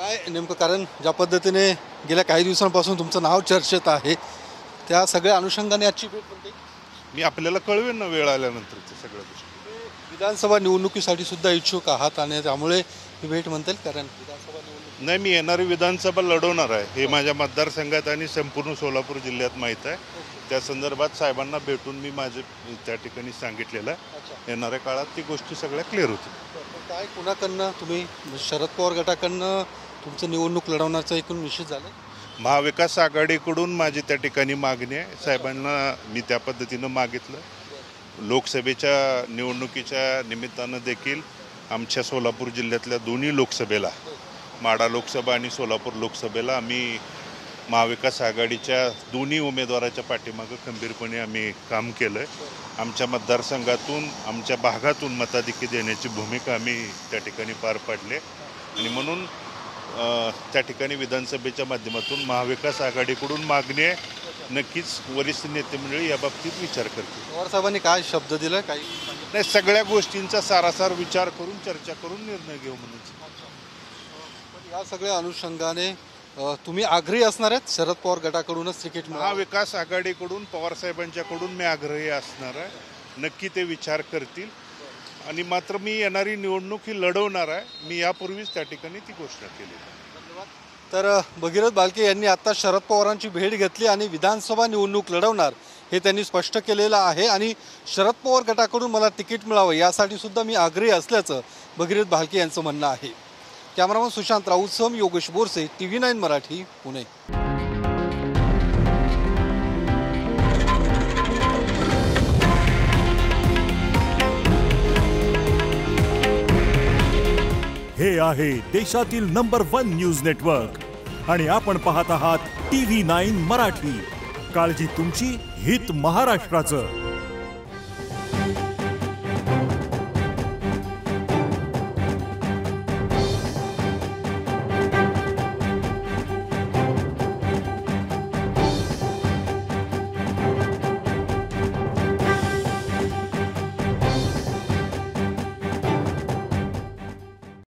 काय नेमकं कारण ज्या पद्धतीने गेल्या काही दिवसांपासून तुमचं नाव चर्चेत आहे त्या सगळ्या अनुषंगाने आजची भेट बनते. मी आपल्याला कळवेन ना वेळ आल्यानंतर ते सगळ्या गोष्टी. विधानसभा निवडणुकीसाठी सुद्धा इच्छुक आहात आणि त्यामुळे ही भेट म्हणतील कारण विधानसभा निवडणूक नाही, मी येणारी विधानसभा लढवणार आहे हे माझ्या मतदारसंघात आणि संपूर्ण सोलापूर जिल्ह्यात माहीत आहे. त्या संदर्भात साहेबांना भेटून मी माझे त्या ठिकाणी सांगितलेलं आहे. येणाऱ्या काळात ती गोष्टी सगळ्या क्लिअर होतील. काय कुणाकडनं तुम्ही शरद पवार गटाकडनं तुमचं निवडणूक लढवण्याचं एकूण निश्चित झालं? महाविकास आघाडीकडून माझी त्या ठिकाणी मागणी आहे. साहेबांना मी त्या पद्धतीनं मागितलं. लोकसभेच्या निवडणुकीच्या निमित्तानं देखील आमच्या सोलापूर जिल्ह्यातल्या दोन्ही लोकसभेला, माढा लोकसभा आणि सोलापूर लोकसभेला आम्ही महाविकास आघाडीच्या दोन्ही उमेदवाराच्या पाठीमागं खंबीरपणे आम्ही काम केलं आहे. आमच्या मतदारसंघातून, आमच्या भागातून मताधिक्य देण्याची भूमिका आम्ही त्या ठिकाणी पार पाडली आणि म्हणून त्या ठिकाणी विधानसभेच्या माध्यमातून महाविकास आघाडीकडून मागणी आहे. नक्कीच वरिष्ठ नेते मंडळी याबाबतीत विचार करतील. पवार साहेबांनी काय शब्द दिला? काही नाही, सगळ्या गोष्टींचा सारासार विचार करून चर्चा करून निर्णय घेऊ म्हणून. या सगळ्या अनुषंगाने तुम्ही आग्रही असणार आहेत शरद पवार गटाकडूनच तिकीट मिळावं? महाविकास आघाडीकडून, पवारसाहेबांच्याकडून मी आग्रही असणार आहे. नक्की ते विचार करतील आणि मात्र मी येणारी निवडणूक ही लढवणार आहे. मी यापूर्वीच त्या ठिकाणी ती घोषणा केली. तर भगीरथ भालके यांनी आता शरद पवारांची भेट घेतली आणि विधानसभा निवडणूक लढवणार हे त्यांनी स्पष्ट केलेलं आहे आणि शरद पवार गटाकडून मला तिकीट मिळावं यासाठी सुद्धा मी आग्रही असल्याचं भगीरथ भालके यांचं म्हणणं आहे. कॅमेरामन सुशांत राऊतसह योगेश बोरसे, TV9 मराठी, पुणे. हे आहे देशातील नंबर 1 न्यूज नेटवर्क आणि आपण पाहत आहात TV9 मराठी. काळजी तुमची, हित महाराष्ट्राचं.